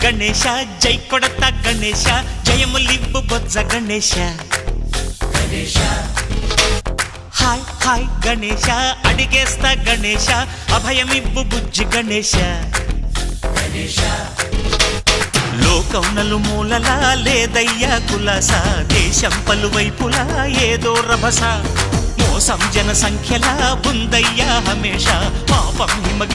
గణేశ జై కొడత గణేశ జయములివ్వు బొజ్జ Ganesha hi hi Ganesha అడిగేస్తా Ganesha అభయమివ్వు బుజ్జి గణేశ లోకం నలుమూలలా లేదయ్యా కులాస దేశం పలువైపులా ఏదో రభస మోసం జన సంఖ్యలా ఉందయ్యా హమేష పాపం హిమ